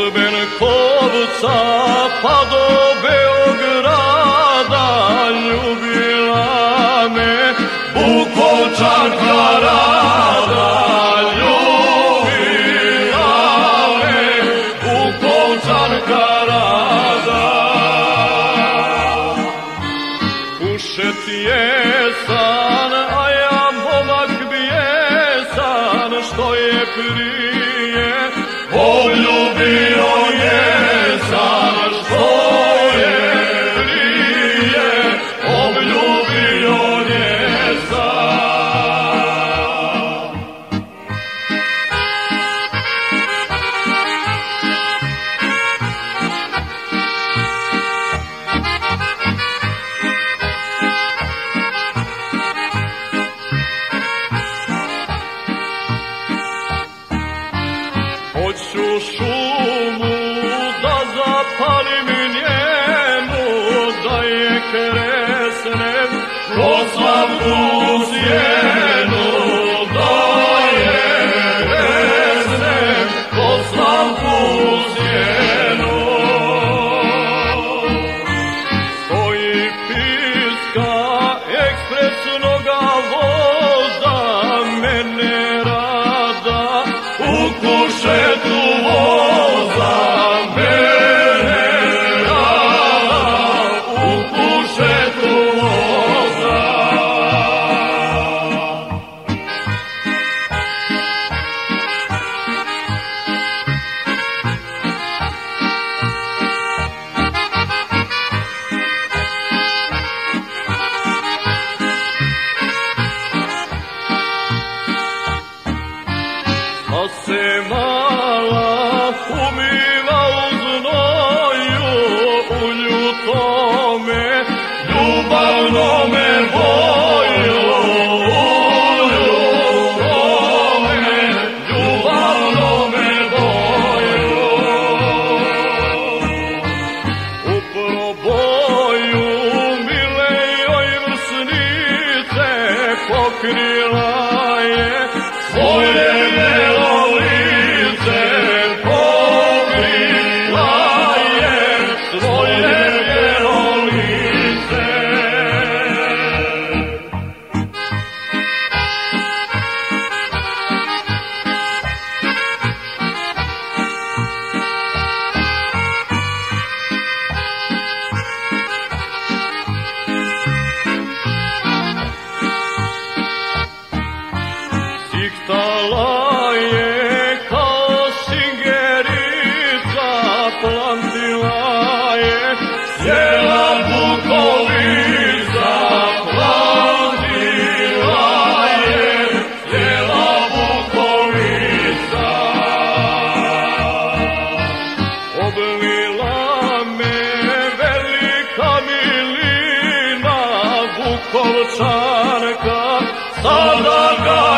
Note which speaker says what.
Speaker 1: Benkovca pa do Beograda ljubila me Bukovčanka rada, ljubila me Bukovčanka rada. Pušet jesan, a ja momak bijesan, što je prije poljubio jesam, što je prije obljubio jesam. Hoću šumu da zapalim njenu, da je kresnem kroz slavnu sjenu, da je kresnem kroz slavnu sjenu. Stoji piska ekspresnoga voza, mene rada u kušetu voza, mene rada u kušetu voza. A se mala umiva u znoju, u ljutome ljubavnome boju, u ljutome ljubavnome boju. U proboju milejoj vrsnice pokrila je svoje belo lice, pokrila je svoje belo lice. Siktala je kao singerica, plantila je sjela bukovica, plantila je sjela bukovica. Oblila me velika milina, Bukovčanka, sada ga